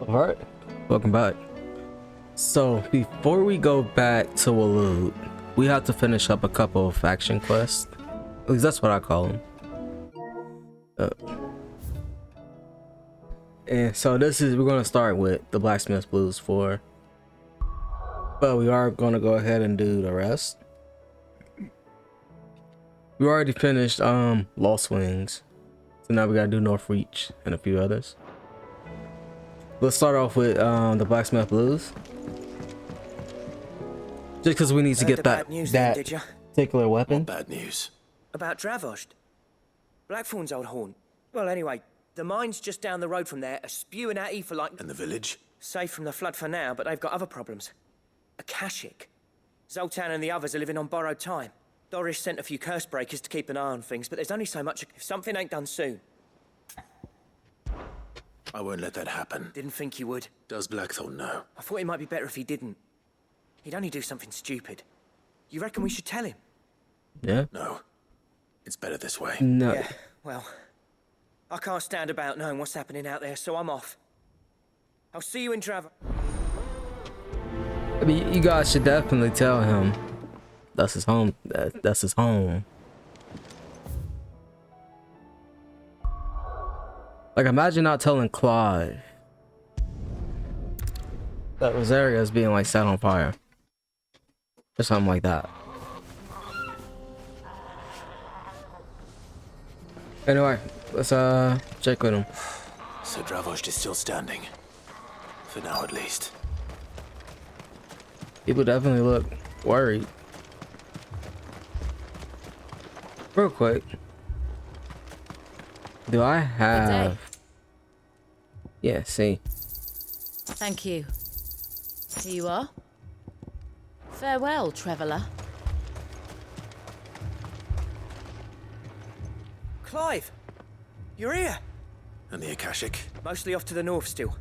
Alright, welcome back. So before we go back to Waloed, we have to finish up a couple of faction quests. At least that's what I call them. And so we're going to start with the Blacksmith Blues 4. But we are going to go ahead and do the rest. We already finished Lost Wings. So now we got to do North Reach and a few others. Let's start off with the Blacksmith Blues. Just because we need to get that particular weapon. What bad news? About Dravost. Blackthorn's old haunt. Well, anyway, the mines just down the road from there are spewing at ether like... And the village? Safe from the flood for now, but they've got other problems. Akashic. Zoltan and the others are living on borrowed time. Doris sent a few curse breakers to keep an eye on things, but there's only so much... If something ain't done soon... I won't let that happen. Didn't think you would. Does Blackthorn know? I thought it might be better if he didn't. He'd only do something stupid. You reckon we should tell him? Yeah. No. It's better this way. No. Yeah, well... I can't stand about knowing what's happening out there, so I'm off. I'll see you in Dravost. I mean, you guys should definitely tell him. That's his home. That's his home. Like, imagine not telling Clive that Rosaria is being like set on fire or something like that. Anyway, let's check with him. So Dravost is still standing. For now, at least. People definitely look worried. Real quick, do I have... Yeah, see. Thank you. Here you are. Farewell, traveller. Clive! You're here! And the Akashic? Mostly off to the north still.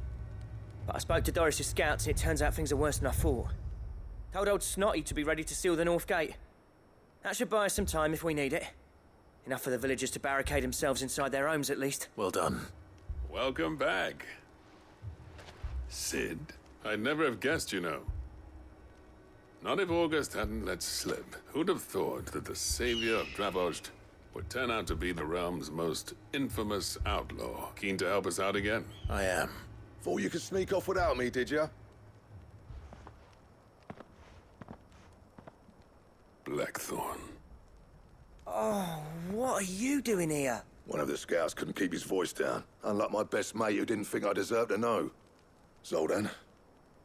But I spoke to Doris's scouts and it turns out things are worse than I thought. Told old Snotty to be ready to seal the north gate. That should buy us some time if we need it. Enough for the villagers to barricade themselves inside their homes at least. Well done. Welcome back. Sid, I'd never have guessed, you know. Not if August hadn't let slip. Who'd have thought that the savior of Dravost would turn out to be the realm's most infamous outlaw? Keen to help us out again? I am. Thought you could sneak off without me, did you? Blackthorn. Oh, what are you doing here? One of the scouts couldn't keep his voice down, unlike my best mate who didn't think I deserved to know. Zoltan,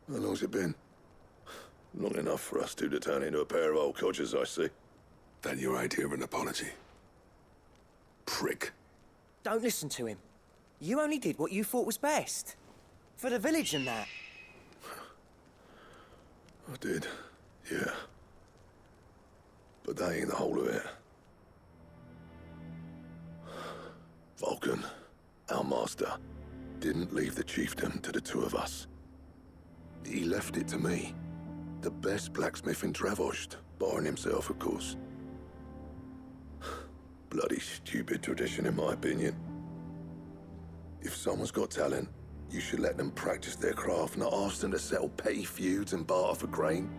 how long's it been? Long enough for us two to turn into a pair of old codgers, I see. That your idea of an apology? Prick. Don't listen to him. You only did what you thought was best. For the village and that. I did, yeah. But that ain't the whole of it. Vulcan, our master, didn't leave the chiefdom to the two of us. He left it to me, the best blacksmith in Dravost, barring himself, of course. Bloody stupid tradition, in my opinion. If someone's got talent, you should let them practice their craft, not ask them to settle petty feuds and barter for grain.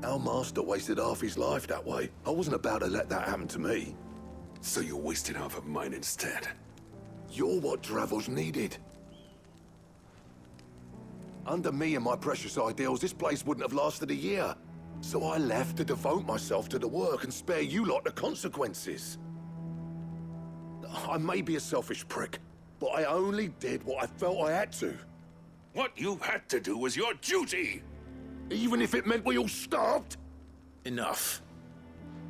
Our master wasted half his life that way. I wasn't about to let that happen to me. So you wasted half of mine instead. You're what Dravost needed. Under me and my precious ideals, this place wouldn't have lasted a year. So I left to devote myself to the work and spare you lot the consequences. I may be a selfish prick, but I only did what I felt I had to. What you had to do was your duty! Even if it meant we all starved? Enough.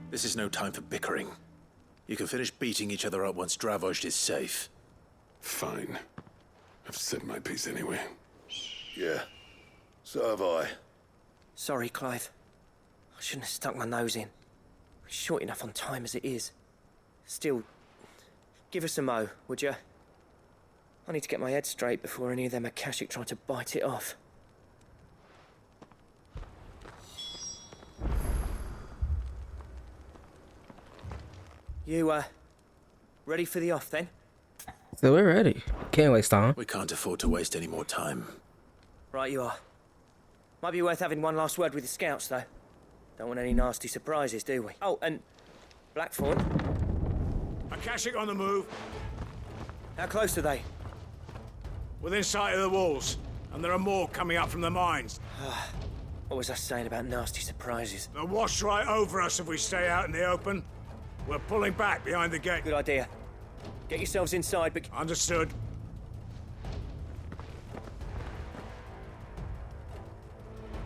This is no time for bickering. You can finish beating each other up once Dravost is safe. Fine. I've said my piece anyway. Yeah, so have I. Sorry, Clive. I shouldn't have stuck my nose in. We're short enough on time as it is. Still, give us a mo, would you? I need to get my head straight before any of them Akashic try to bite it off. You, ready for the off then? So we're ready. Can't waste time. We can't afford to waste any more time. Right you are. Might be worth having one last word with the scouts, though. Don't want any nasty surprises, do we? Oh, and Blackthorn. Akashic on the move. How close are they? Within sight of the walls. And there are more coming up from the mines. What was I saying about nasty surprises? They'll wash right over us if we stay out in the open. We're pulling back behind the gate. Good idea. Get yourselves inside, but... Understood.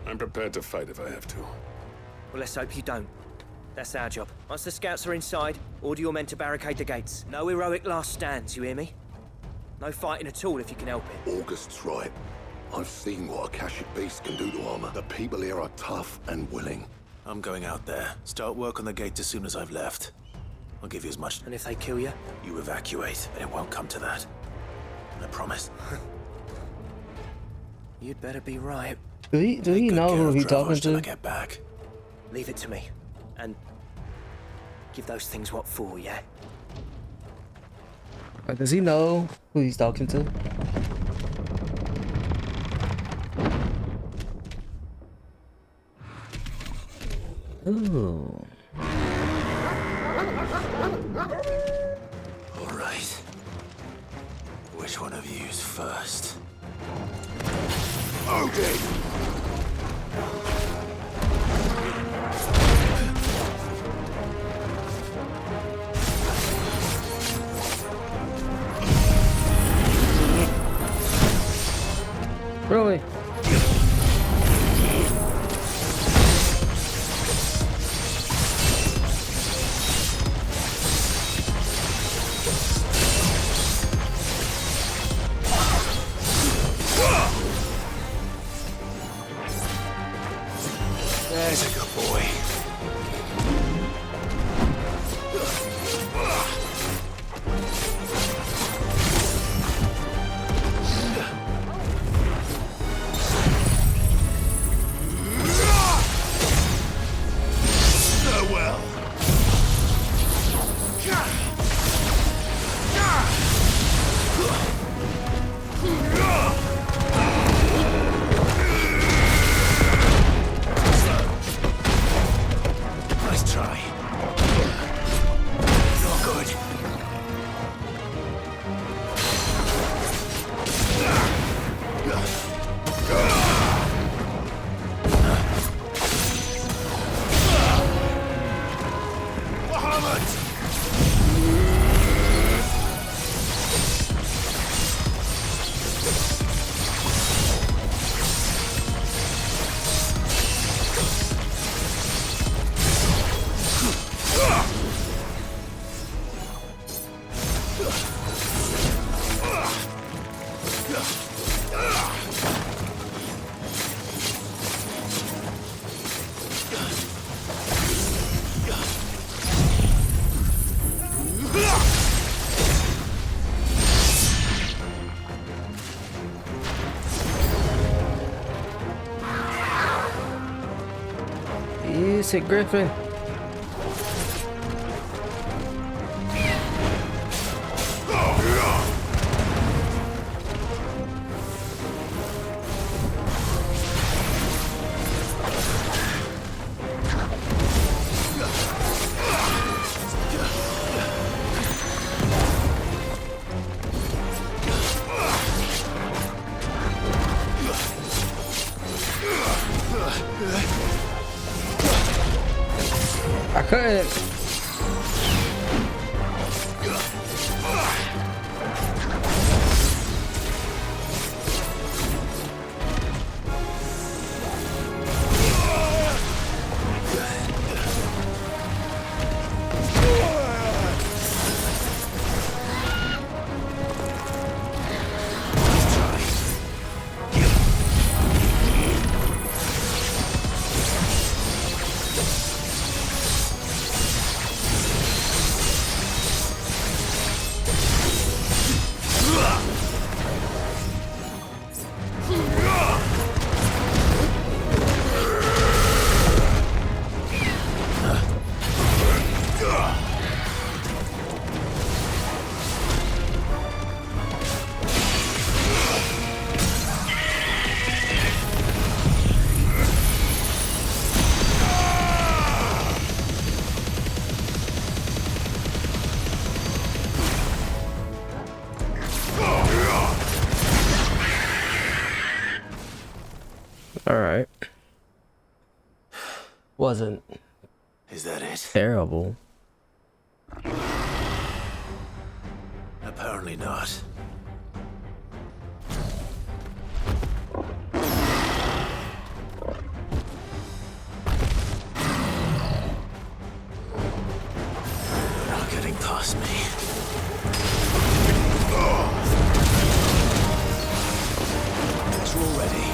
I'm prepared to fight if I have to. Well, let's hope you don't. That's our job. Once the scouts are inside, order your men to barricade the gates. No heroic last stands, you hear me? No fighting at all if you can help it. August's right. I've seen what Akashic beasts can do to armor. The people here are tough and willing. I'm going out there. Start work on the gate as soon as I've left. I'll give you as much. And if they kill you? You evacuate, and it won't come to that. I promise. You'd better be right. Do he Take good know care who of he talking Dravos till I to? get back. Leave it to me. And give those things what for, yeah? Does he know who he's talking to? Ooh. All right. Which one of you's first? Odin! Really? There's a good boy. Nice try. Not good. Easy, Griffin. I couldn't. Alright. Wasn't Is that it? terrible. Apparently not. You're not getting past me. It's all ready.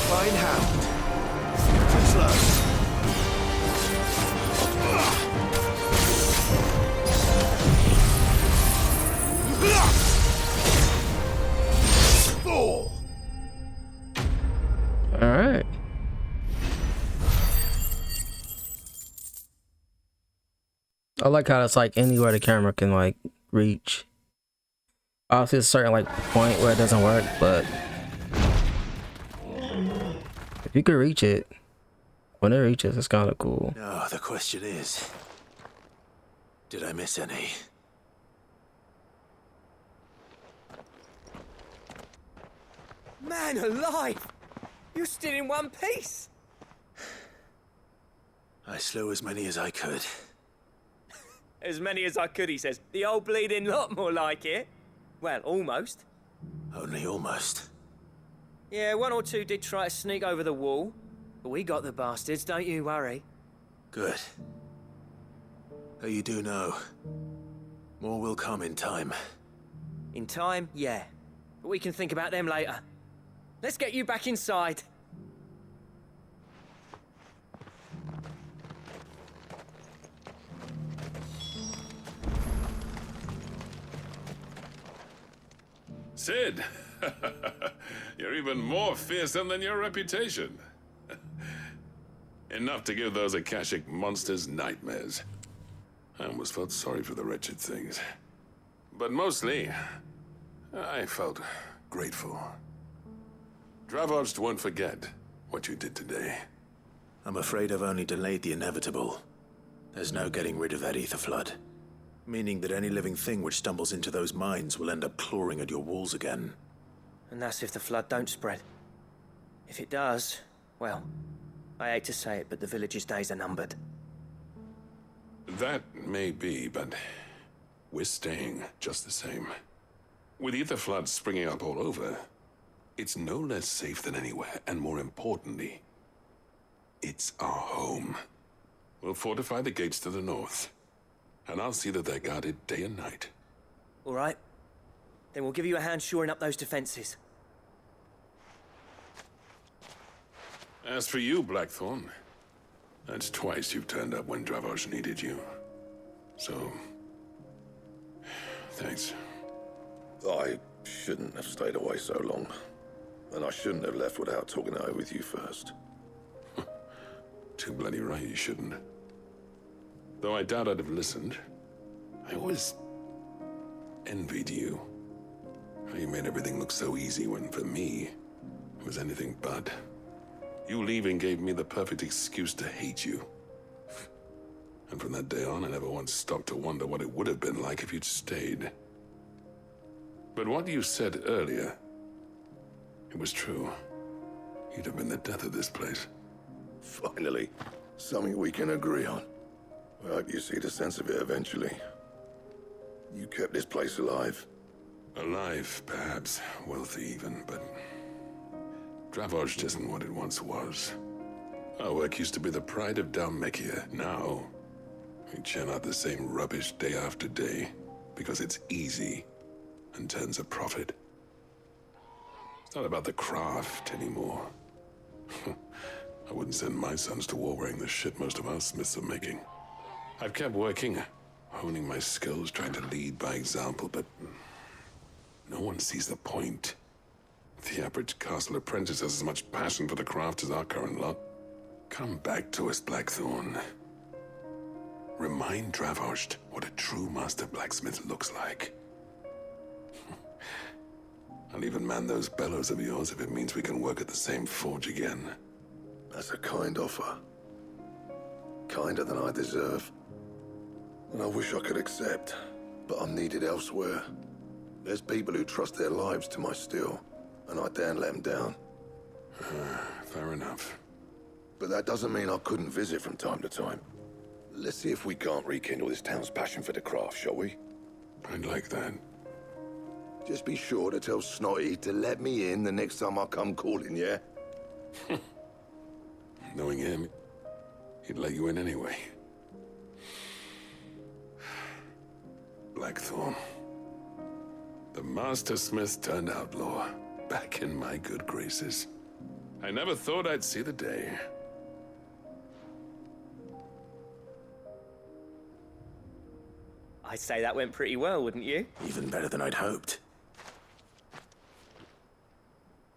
Fine hound. Too slow. Four. All right. I like how it's like anywhere the camera can like reach. Obviously, it's a certain like point where it doesn't work, but if you can reach it, when it reaches, it's kind of cool. No, the question is, did I miss any? Man alive! You're still in one piece! I slew as many as I could. As many as I could, he says. The old bleeding lot, more like it. Well, almost. Only almost. Yeah, one or two did try to sneak over the wall. But we got the bastards, don't you worry. Good. Though you do know, more will come in time. In time, yeah. But we can think about them later. Let's get you back inside. Sid, you're even more fearsome than your reputation. Enough to give those Akashic monsters nightmares. I almost felt sorry for the wretched things. But mostly, I felt grateful. Dravoged won't forget what you did today. I'm afraid I've only delayed the inevitable. There's no getting rid of that aether flood. Meaning that any living thing which stumbles into those mines will end up clawing at your walls again. And that's if the flood don't spread. If it does, well, I hate to say it, but the village's days are numbered. That may be, but we're staying just the same. With ether floods springing up all over, it's no less safe than anywhere, and more importantly, it's our home. We'll fortify the gates to the north, and I'll see that they're guarded day and night. All right. Then we'll give you a hand shoring up those defenses. As for you, Blackthorn, that's twice you've turned up when Dravos needed you. So, thanks. I shouldn't have stayed away so long. And I shouldn't have left without talking it over with you first. Too bloody right you shouldn't. Though I doubt I'd have listened. I always envied you. How you made everything look so easy when, for me, it was anything but. You leaving gave me the perfect excuse to hate you. And from that day on, I never once stopped to wonder what it would have been like if you'd stayed. But what you said earlier, it was true. You'd have been the death of this place. Finally, something we can agree on. I hope you see the sense of it eventually. You kept this place alive. Alive, perhaps. Wealthy even, but Dravos isn't what it once was. Our work used to be the pride of Dalmekia. Now, we churn out the same rubbish day after day because it's easy and turns a profit. It's not about the craft anymore. I wouldn't send my sons to war wearing the shit most of our smiths are making. I've kept working, honing my skills, trying to lead by example, but no one sees the point. The average castle apprentice has as much passion for the craft as our current lot. Come back to us, Blackthorn. Remind Dravos what a true master blacksmith looks like. I'll even man those bellows of yours if it means we can work at the same forge again. That's a kind offer. Kinder than I deserve. And I wish I could accept, but I'm needed elsewhere. There's people who trust their lives to my steel, and I daren't let them down. Fair enough. But that doesn't mean I couldn't visit from time to time. Let's see if we can't rekindle this town's passion for the craft, shall we? I'd like that. Just be sure to tell Snotty to let me in the next time I come calling, yeah? Knowing him, he'd let you in anyway. Blackthorn. The Master Smith turned outlaw, back in my good graces. I never thought I'd see the day. I'd say that went pretty well, wouldn't you? Even better than I'd hoped.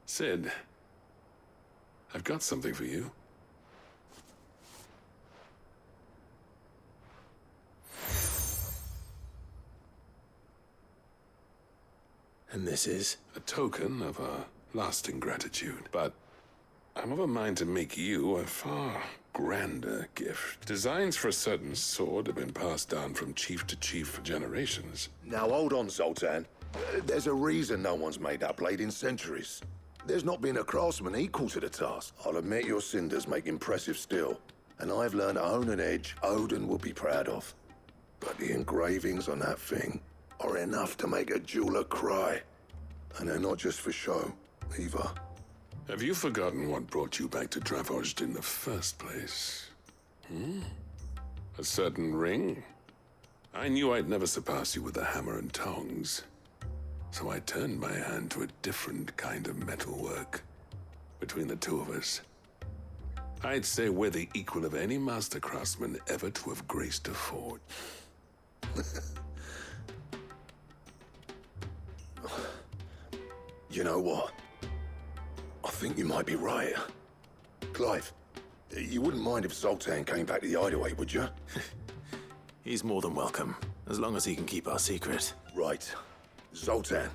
Sid, I've got something for you. And this is? A token of our lasting gratitude. But I'm of a mind to make you a far grander gift. Designs for a certain sword have been passed down from chief to chief for generations. Now hold on, Zoltan. There's a reason no one's made that blade in centuries. There's not been a craftsman equal to the task. I'll admit your cinders make impressive steel, and I've learned to own an edge Odin will be proud of. But the engravings on that thing are enough to make a jeweler cry. And they're not just for show, either. Have you forgotten what brought you back to Dravos in the first place? A certain ring? I knew I'd never surpass you with the hammer and tongs. So I turned my hand to a different kind of metalwork. Between the two of us, I'd say we're the equal of any master craftsman ever to have graced a forge. You know what? I think you might be right. Clive, you wouldn't mind if Zoltan came back to the hideaway, would you? He's more than welcome, as long as he can keep our secret. Right. Zoltan.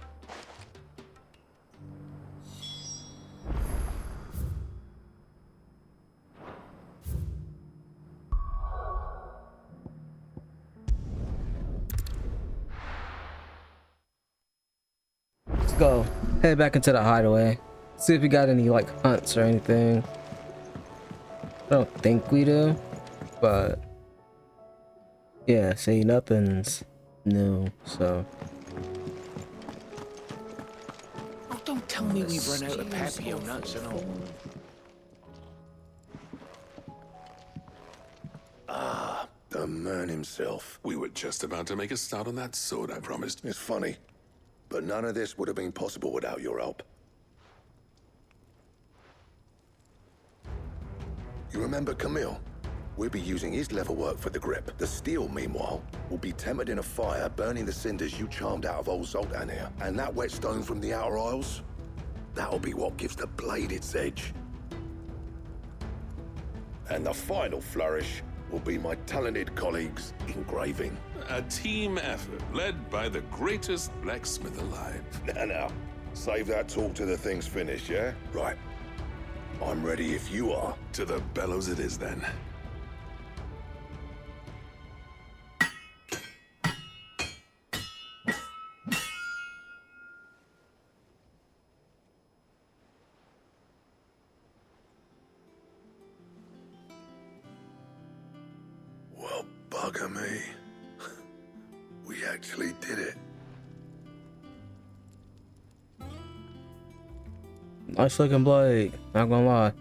go head back into the hideaway. See if we got any like hunts or anything. I don't think we do, but yeah, see, nothing's new, so. Oh, don't tell me we've run out of papio nuts and all. The man himself. We were just about to make a start on that sword I promised. It's funny, but none of this would have been possible without your help. You remember Camille? We'll be using his leather work for the grip. The steel, meanwhile, will be tempered in a fire, burning the cinders you charmed out of old Zoltan here. And that whetstone from the Outer Isles, that'll be what gives the blade its edge. And the final flourish will be my talented colleagues' engraving. A team effort led by the greatest blacksmith alive. Now, save that talk till the thing's finished, yeah? Right. I'm ready if you are. To the bellows it is then. Well, bugger me. We actually did it. Nice looking blade, not gonna lie.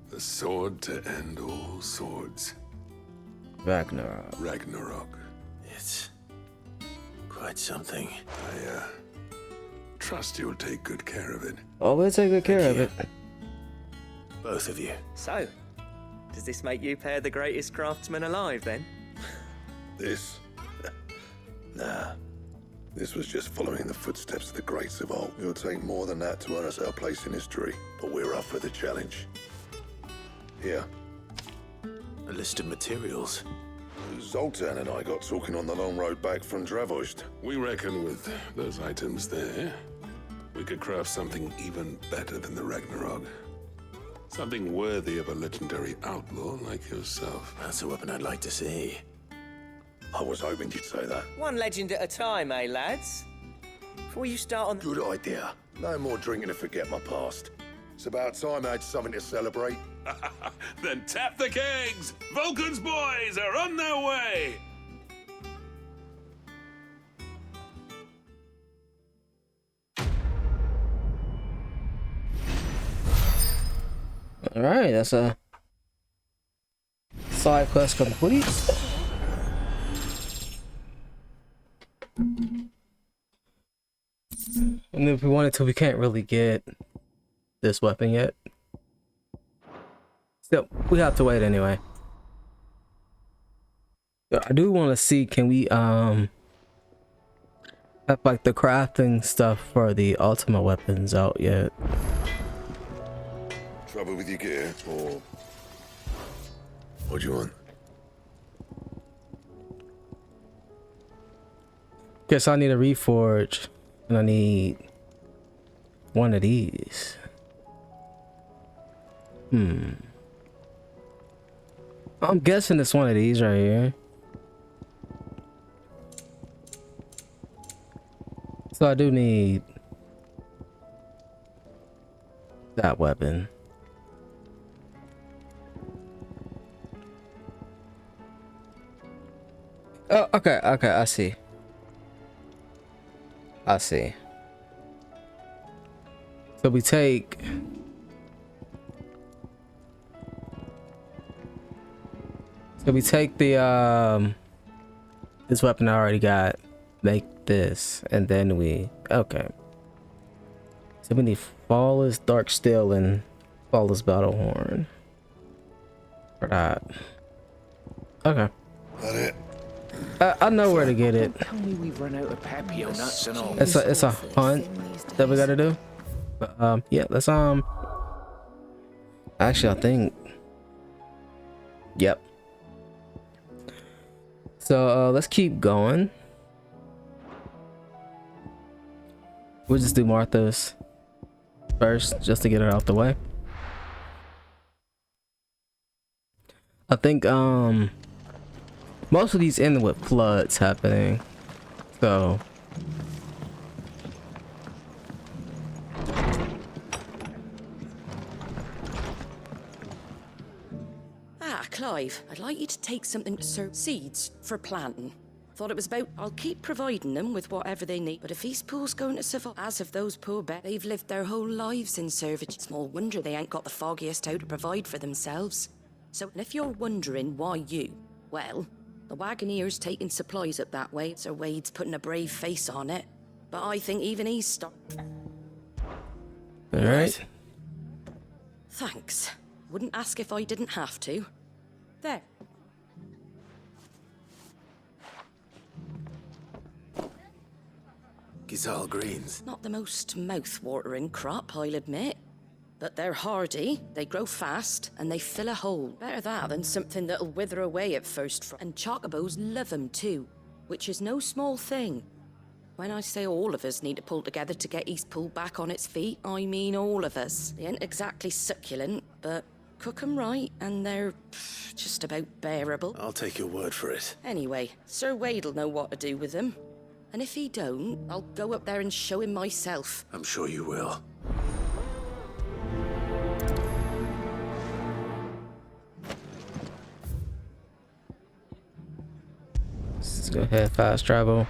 The sword to end all swords. Ragnarok. It's quite something. I trust you'll take good care of it. Oh, we'll take good care of it. Both of you. So, does this make you pair the greatest craftsman alive then? This? Nah. This was just following the footsteps of the greats of old. It'll take more than that to earn us our place in history, but we're up for the challenge. Here. A list of materials. Zoltan and I got talking on the long road back from Dravozd. We reckon with those items there, we could craft something even better than the Ragnarok. Something worthy of a legendary outlaw like yourself. That's a weapon I'd like to see. I was hoping you'd say that. One legend at a time, eh, lads? Before you start on... Good idea. No more drinking to forget my past. It's about time I had something to celebrate. Then tap the kegs! Vulcan's boys are on their way! Alright, that's a side quest complete. And if we wanted to, we can't really get this weapon yet. So we have to wait anyway. I do want to see, can we have like the crafting stuff for the ultimate weapons out yet? Trouble with your gear, or what do you want? Guess I need a reforge, and I need one of these. I'm guessing it's one of these right here. So I do need that weapon. Oh, okay, I see. So we take the this weapon I already got, make this, and then we okay. So we need flawless dark steel and flawless battle horn for that. Okay. That it? I know where to get it. Don't tell me we've run out of papio nuts and all. It's a hunt that we gotta do. But yeah, let's actually I think yep. So let's keep going. We'll just do Martha's first just to get her out the way. I think most of these end with floods happening, so Clive, I'd like you to take something to serve seeds for planting. Thought it was about, I'll keep providing them with whatever they need, but if Eastpool's going to survive, as of those poor bet, they've lived their whole lives in servitude. Small wonder they ain't got the foggiest how to provide for themselves. So, and if you're wondering why you, well, the Wagoneer's taking supplies up that way. Sir Wade's putting a brave face on it. But I think even he's stopped. Alright. Thanks. Wouldn't ask if I didn't have to. There. Gizal greens. Not the most mouth-watering crop, I'll admit. But they're hardy, they grow fast, and they fill a hole. Better that than something that'll wither away at first. And chocobos love 'em too, which is no small thing. When I say all of us need to pull together to get Eastpool back on its feet, I mean all of us. They ain't exactly succulent, but cook 'em right, and they're just about bearable. I'll take your word for it. Anyway, Sir Wade'll know what to do with them. And if he don't, I'll go up there and show him myself. I'm sure you will. Let's go ahead, fast travel.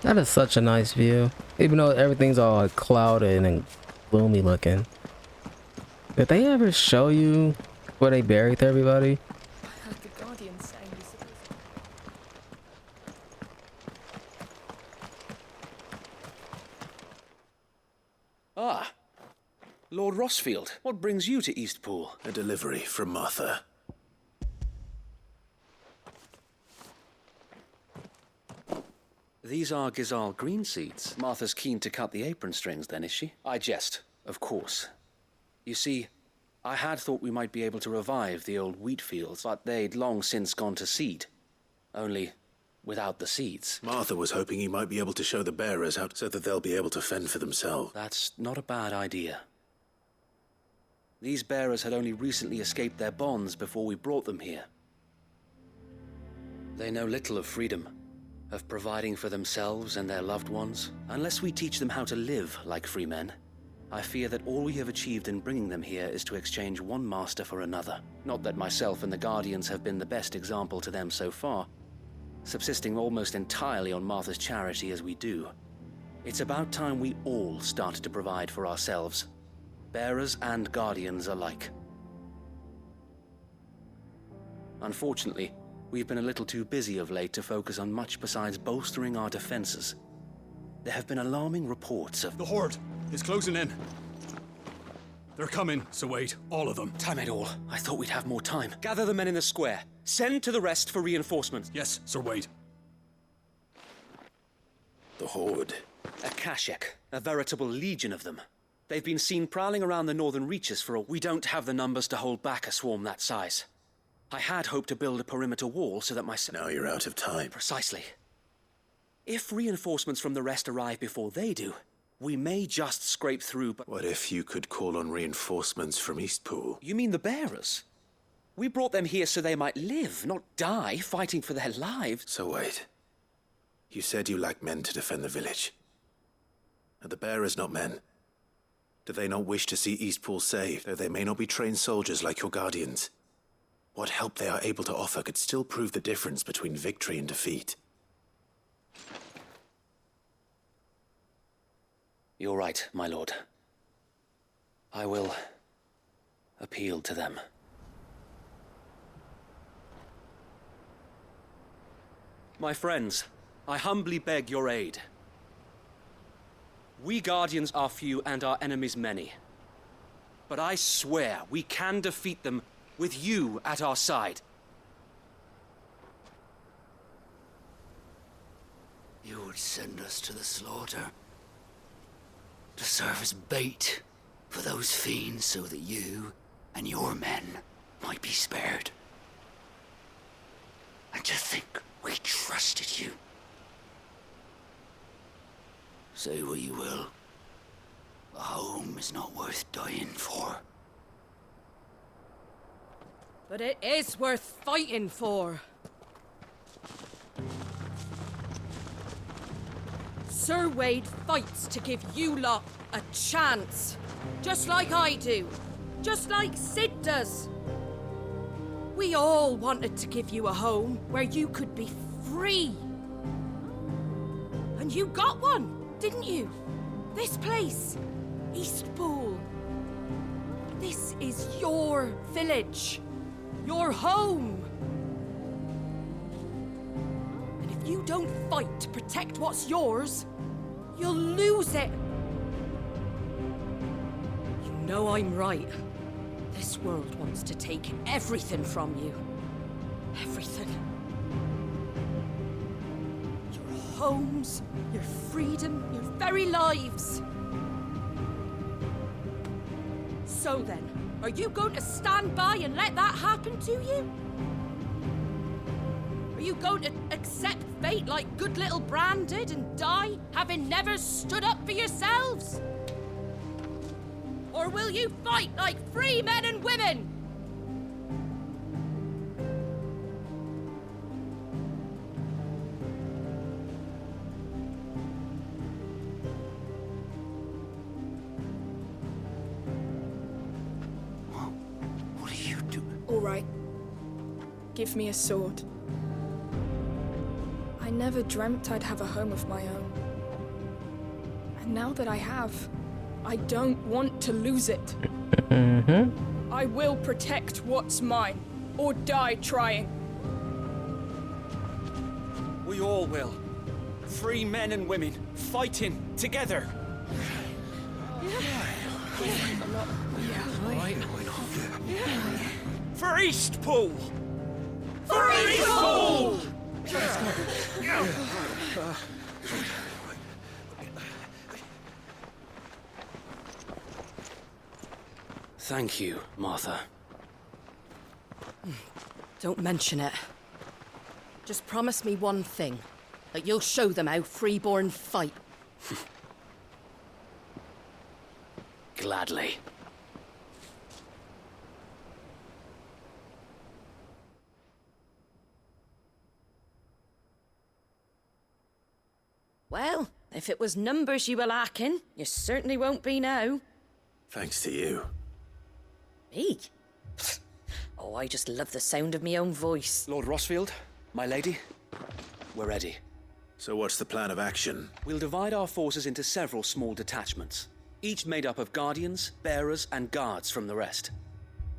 That is such a nice view, even though everything's all clouded and gloomy looking. Did they ever show you where they buried everybody? The Guardian saying you supposed Ah, Lord Rosfield, what brings you to Eastpool? A delivery from Martha. These are Gizal green seeds. Martha's keen to cut the apron strings then, is she? I jest, of course. You see, I had thought we might be able to revive the old wheat fields, but they'd long since gone to seed. Only without the seeds. Martha was hoping you might be able to show the bearers how so that they'll be able to fend for themselves. That's not a bad idea. These bearers had only recently escaped their bonds before we brought them here. They know little of freedom, of providing for themselves and their loved ones. Unless we teach them how to live like free men, I fear that all we have achieved in bringing them here is to exchange one master for another. Not that myself and the Guardians have been the best example to them so far, subsisting almost entirely on Martha's charity as we do. It's about time we all started to provide for ourselves, bearers and Guardians alike. Unfortunately, we've been a little too busy of late to focus on much besides bolstering our defenses. There have been alarming reports of... The Horde is closing in. They're coming, so wait, all of them. Time it all. I thought we'd have more time. Gather the men in the square. Send to the rest for reinforcements. Yes, Sir Wade. The Horde. A Kashek, a veritable legion of them. They've been seen prowling around the northern reaches for a... We don't have the numbers to hold back a swarm that size. I had hoped to build a perimeter wall so that my... Now you're out of time. Precisely. If reinforcements from the rest arrive before they do, we may just scrape through, but... What if you could call on reinforcements from Eastpool? You mean the bearers? We brought them here so they might live, not die fighting for their lives. So wait. You said you lack men to defend the village. Are the bearers not men? Do they not wish to see Eastpool saved, though they may not be trained soldiers like your Guardians? What help they are able to offer could still prove the difference between victory and defeat. You're right, my lord. I will appeal to them. My friends, I humbly beg your aid. We Guardians are few and our enemies many. But I swear we can defeat them with you at our side. You would send us to the slaughter, to serve as bait for those fiends so that you and your men might be spared. And to think we trusted you. Say what you will, a home is not worth dying for. But it is worth fighting for. Sir Wade fights to give you lot a chance. Just like I do. Just like Sid does. We all wanted to give you a home where you could be free. And you got one, didn't you? This place, Eastpool. This is your village. Your home. And if you don't fight to protect what's yours, you'll lose it. You know I'm right. This world wants to take everything from you. Everything. Your homes, your freedom, your very lives. So then, are you going to stand by and let that happen to you? Are you going to accept fate like good little Bran did and die, having never stood up for yourselves? Or will you fight like free men and women? What are you doing? All right. Give me a sword. I never dreamt I'd have a home of my own. And now that I have, I don't want to lose it. I will protect what's mine, or die trying. We all will. Free men and women, fighting together. For Eastpool! For Eastpool! Thank you, Martha. Don't mention it. Just promise me one thing. That you'll show them how freeborn fight. Gladly. Well, if it was numbers you were lacking, you certainly won't be now. Thanks to you. Me? Oh, I just love the sound of my own voice. Lord Rosfield, my lady, we're ready. So what's the plan of action? We'll divide our forces into several small detachments, each made up of guardians, bearers, and guards from the rest.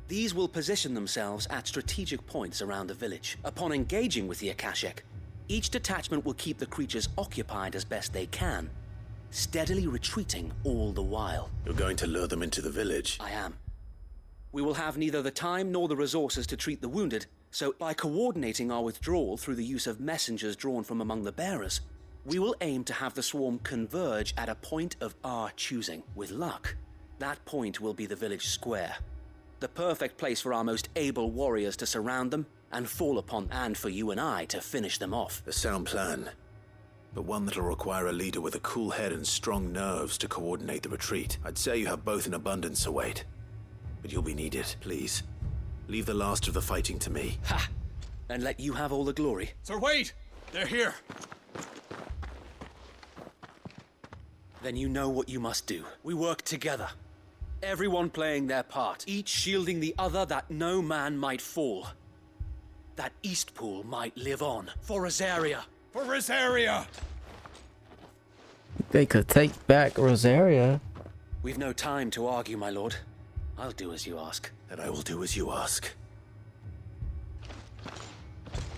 These will position themselves at strategic points around the village. Upon engaging with the Akashic, each detachment will keep the creatures occupied as best they can, steadily retreating all the while. You're going to lure them into the village? I am. We will have neither the time nor the resources to treat the wounded, so by coordinating our withdrawal through the use of messengers drawn from among the bearers, we will aim to have the swarm converge at a point of our choosing. With luck, that point will be the village square. The perfect place for our most able warriors to surround them and fall upon, and for you and I to finish them off. A sound plan, but one that'll require a leader with a cool head and strong nerves to coordinate the retreat. I'd say you have both in abundance, Sir Wade. But you'll be needed, please. Leave the last of the fighting to me. Ha! And let you have all the glory. Sir Wade! They're here! Then you know what you must do. We work together. Everyone playing their part, each shielding the other that no man might fall. That Eastpool might live on. For Rosaria! For Rosaria! They could take back Rosaria. We've no time to argue, my lord. I'll do as you ask. And I will do as you ask.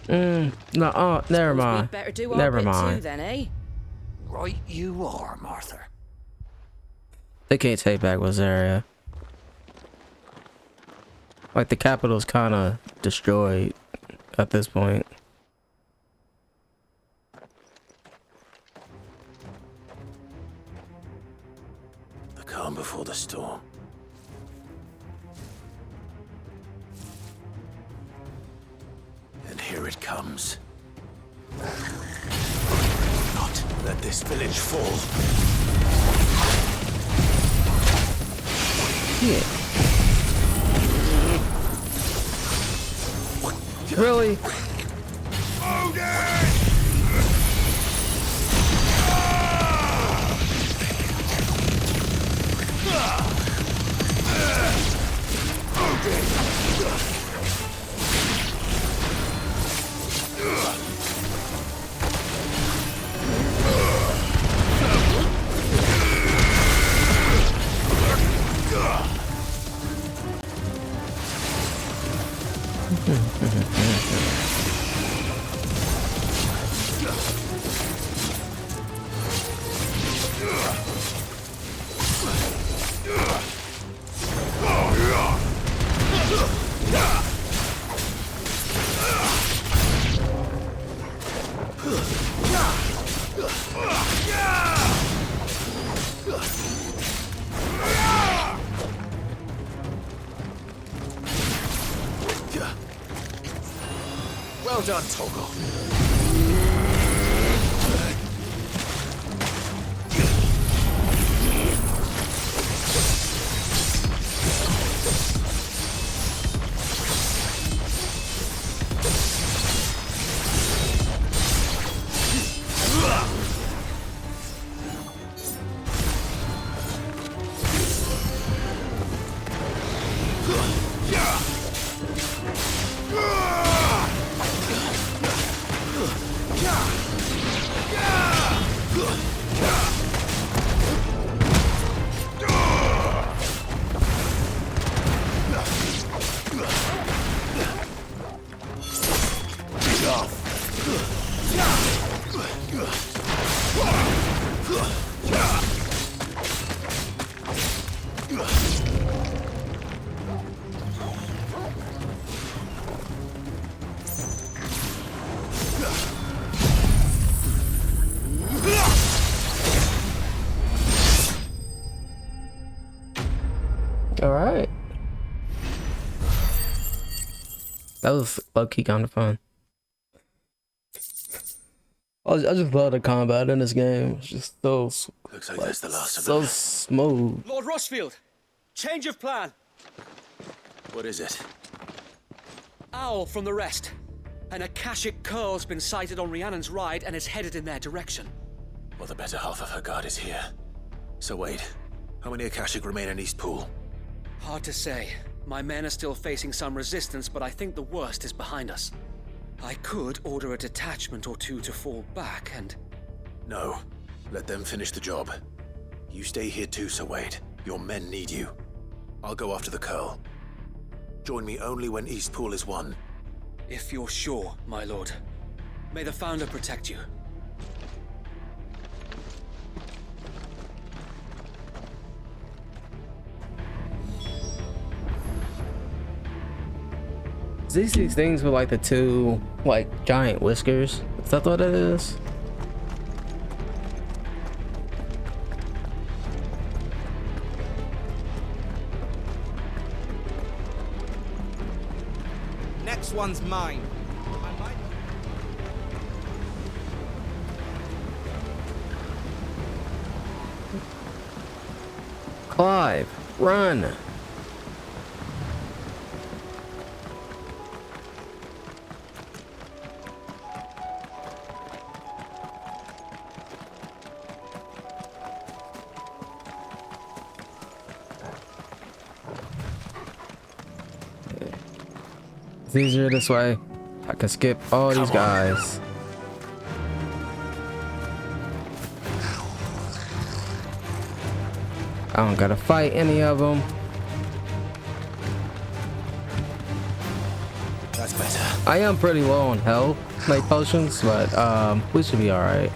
No, never mind. We'd better do our Never bit mind. too, then, eh? Right you are, Martha. They can't take back Rosaria. Like, the capital's kind of destroyed at this point. The calm before the storm. And here it comes. Not let this village fall. Yeah. Really? Well done, Torgal. All right. That was low-key kind of fun. I just love the combat in this game. It's just so Looks like that's the last of so them. smooth. Lord Rosfield, change of plan. What is it? Owl from the rest. An Akashic curl's been sighted on Rhiannon's ride and is headed in their direction. Well, the better half of her guard is here. So wait, how many Akashic remain in Eastpool? Hard to say. My men are still facing some resistance, but I think the worst is behind us. I could order a detachment or two to fall back and... No. Let them finish the job. You stay here too, Sir Wade. Your men need you. I'll go after the Curl. Join me only when Eastpool is won. If you're sure, my lord. May the Founder protect you. These things with like the two like giant whiskers. Is that what it is? Next one's mine. Clive, run! It's easier this way. I can skip all these guys. I don't gotta fight any of them. That's better. I am pretty low on health, like potions, but we should be all right.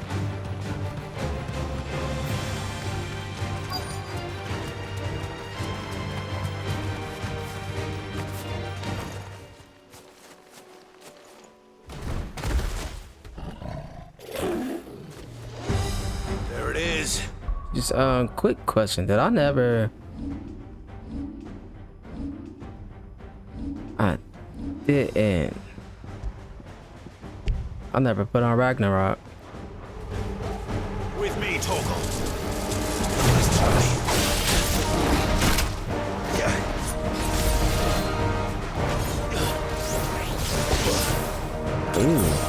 There it is. Just quick question. Did I never... I didn't. I never put on Ragnarok. With me, Torgal. Ooh.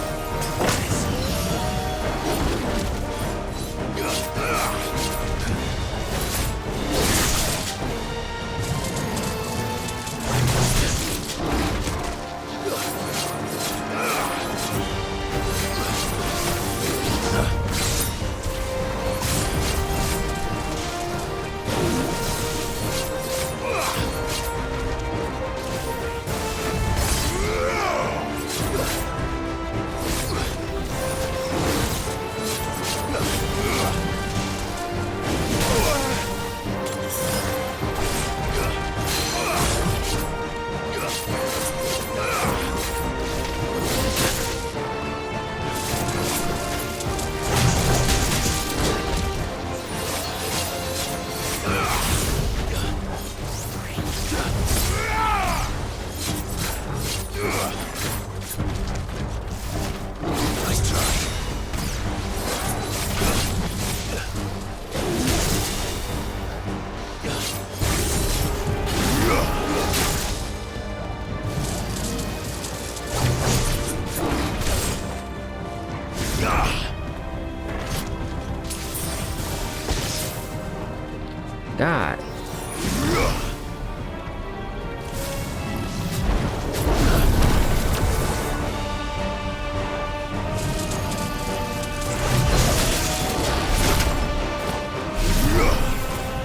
God.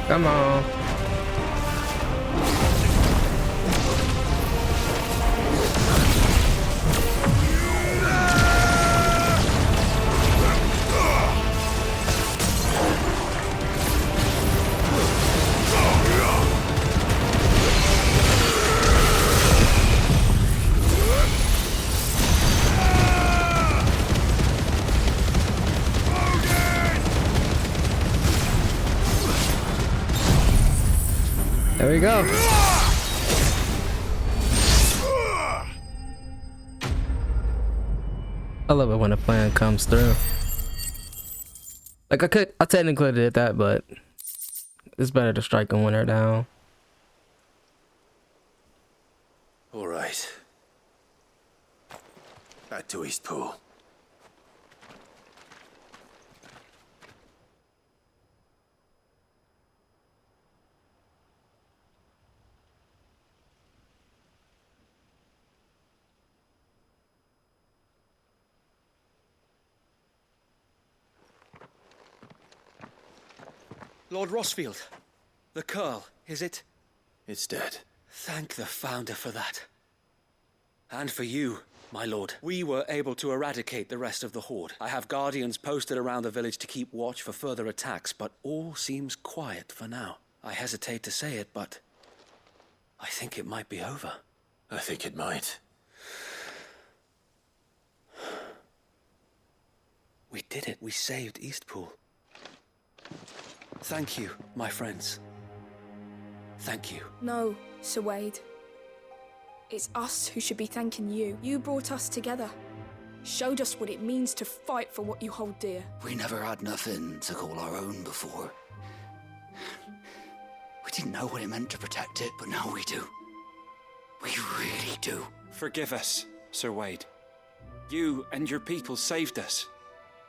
Come on. There we go. I love it when a plan comes through. Like I technically did that, but it's better to strike a winner down. All right. Back to Eastpool. Lord Rosfield, the Curl, is it? It's dead. Thank the Founder for that. And for you, my lord. We were able to eradicate the rest of the Horde. I have guardians posted around the village to keep watch for further attacks, but all seems quiet for now. I hesitate to say it, but I think it might be over. I think it might. We did it. We saved Eastpool. Thank you, my friends. Thank you. No, Sir Wade. It's us who should be thanking you. You brought us together. Showed us what it means to fight for what you hold dear. We never had nothing to call our own before. We didn't know what it meant to protect it, but now we do. We really do. Forgive us, Sir Wade. You and your people saved us.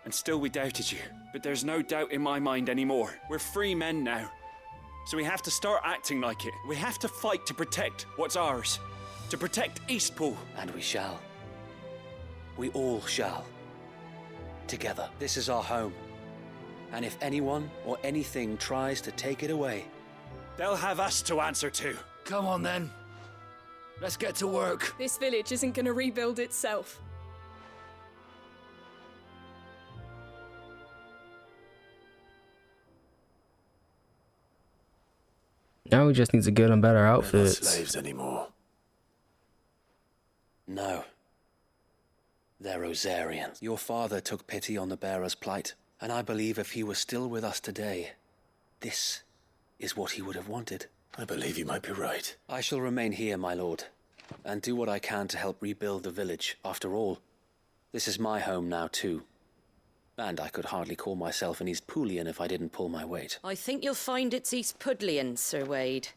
And still we doubted you. But there's no doubt in my mind anymore. We're free men now. So we have to start acting like it. We have to fight to protect what's ours. To protect Eastpool. And we shall. We all shall. Together. This is our home. And if anyone or anything tries to take it away, they'll have us to answer to. Come on then. Let's get to work. This village isn't going to rebuild itself. Now we just need to get them better outfits. They're not slaves anymore. No. They're Rosarians. Your father took pity on the bearer's plight, and I believe if he were still with us today, this is what he would have wanted. I believe you might be right. I shall remain here, my lord, and do what I can to help rebuild the village. After all, this is my home now too. And I could hardly call myself an Eastpoolian if I didn't pull my weight. I think you'll find it's Eastpudlian, Sir Wade.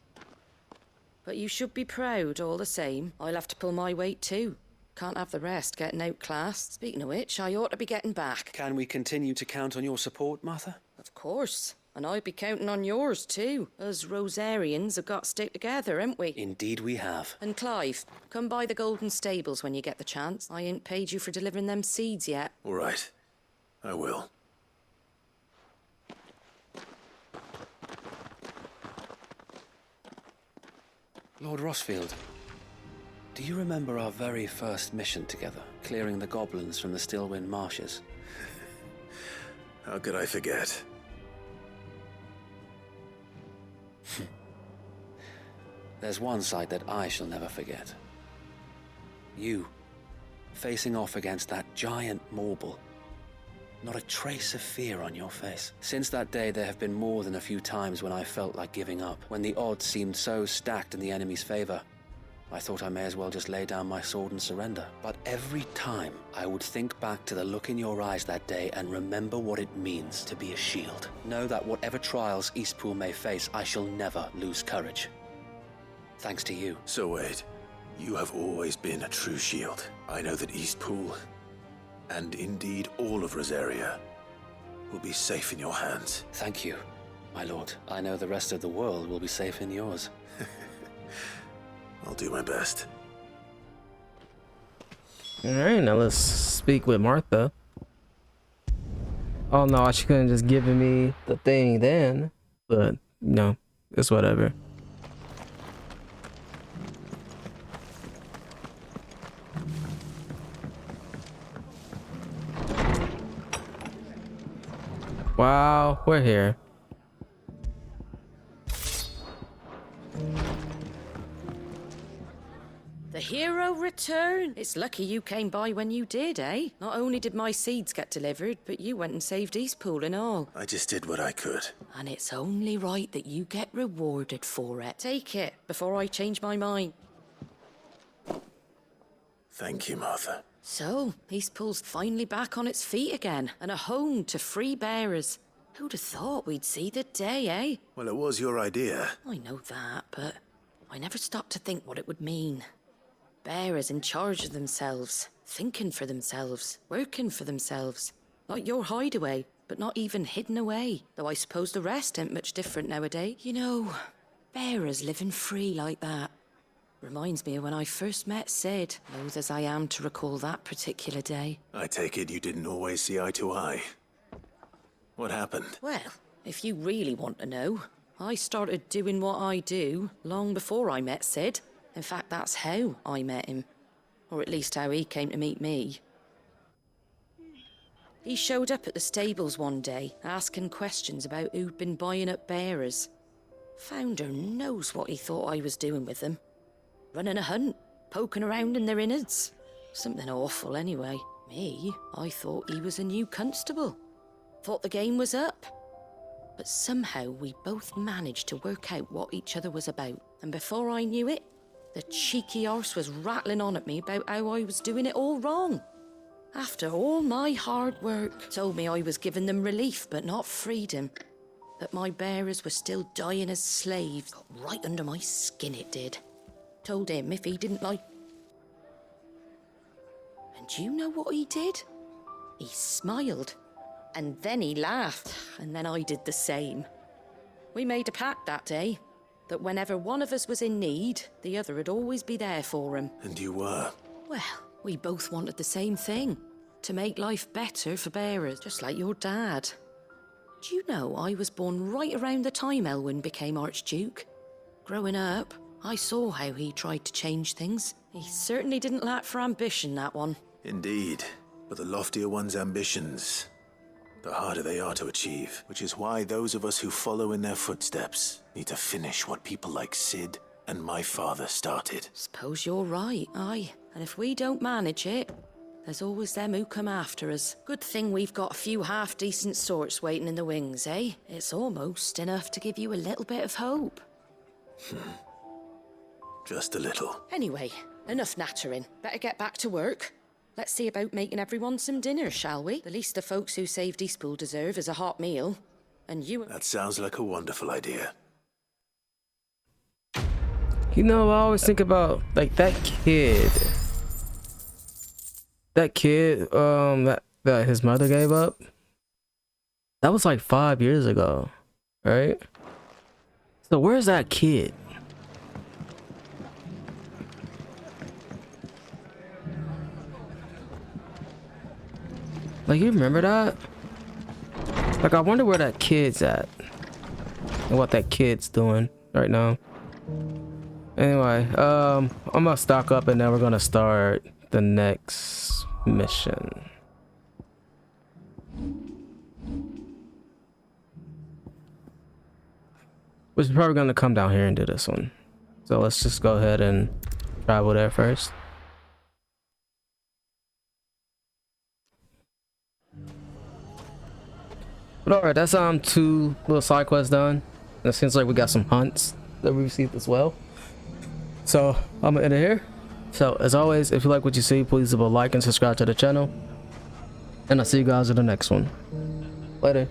But you should be proud all the same. I'll have to pull my weight too. Can't have the rest getting outclassed. Speaking of which, I ought to be getting back. Can we continue to count on your support, Martha? Of course. And I'll be counting on yours too. Us Rosarians have got to stick together, haven't we? Indeed we have. And Clive, come by the Golden Stables when you get the chance. I ain't paid you for delivering them seeds yet. All right. I will. Lord Rosfield, do you remember our very first mission together, clearing the goblins from the Stillwind marshes? How could I forget? There's one sight that I shall never forget. You, facing off against that giant Morble. Not a trace of fear on your face. Since that day, there have been more than a few times when I felt like giving up, when the odds seemed so stacked in the enemy's favor. I thought I may as well just lay down my sword and surrender. But every time, I would think back to the look in your eyes that day and remember what it means to be a shield. Know that whatever trials Eastpool may face, I shall never lose courage. Thanks to you. So Wade, you have always been a true shield. I know that Eastpool and indeed all of Rosaria, will be safe in your hands. Thank you, my lord. I know the rest of the world will be safe in yours. I'll do my best. Alright, now let's speak with Martha. Oh no, she couldn't just given me the thing then, but no, it's whatever. Wow, we're here. The hero return. It's lucky you came by when you did, eh? Not only did my seeds get delivered, but you went and saved Eastpool and all. I just did what I could. And it's only right that you get rewarded for it. Take it before I change my mind. Thank you, Martha. So, Eastpool's finally back on its feet again, and a home to free bearers. Who'd have thought we'd see the day, eh? Well, it was your idea. I know that, but I never stopped to think what it would mean. Bearers in charge of themselves, thinking for themselves, working for themselves. Like your hideaway, but not even hidden away. Though I suppose the rest ain't much different nowadays. You know, bearers living free like that. Reminds me of when I first met Sid, loath as I am to recall that particular day. I take it you didn't always see eye to eye. What happened? Well, if you really want to know, I started doing what I do long before I met Sid. In fact, that's how I met him. Or at least how he came to meet me. He showed up at the stables one day, asking questions about who'd been buying up bearers. Founder knows what he thought I was doing with them. Running a hunt, poking around in their innards. Something awful anyway. Me, I thought he was a new constable. Thought the game was up. But somehow we both managed to work out what each other was about. And before I knew it, the cheeky arse was rattling on at me about how I was doing it all wrong. After all my hard work, told me I was giving them relief but not freedom. That my bearers were still dying as slaves. Got right under my skin it did. Told him if he didn't like... And you know what he did? He smiled. And then he laughed. And then I did the same. We made a pact that day. That whenever one of us was in need, the other would always be there for him. And you were? Well, we both wanted the same thing. To make life better for bearers, just like your dad. Do you know I was born right around the time Elwyn became Archduke? Growing up, I saw how he tried to change things. He certainly didn't lack for ambition, that one. Indeed. But the loftier one's ambitions, the harder they are to achieve. Which is why those of us who follow in their footsteps need to finish what people like Sid and my father started. Suppose you're right, aye. And if we don't manage it, there's always them who come after us. Good thing we've got a few half-decent sorts waiting in the wings, eh? It's almost enough to give you a little bit of hope. Just a little. Anyway, enough nattering. Better get back to work. Let's see about making everyone some dinner, shall we? The least the folks who saved Eastpool deserve is a hot meal. And you... That sounds like a wonderful idea. You know, I always think about, like, that kid. That kid, that his mother gave up. That was like 5 years ago, right? So where's that kid? Like, you remember that? Like, I wonder where that kid's at. And what that kid's doing right now. Anyway, I'm gonna stock up and then we're gonna start the next mission. Which is probably gonna come down here and do this one. So let's just go ahead and travel there first. But alright, that's 2 little side quests done. And it seems like we got some hunts that we received as well. So I'm gonna end it here. So as always, if you like what you see, please leave a like and subscribe to the channel. And I'll see you guys in the next one. Later.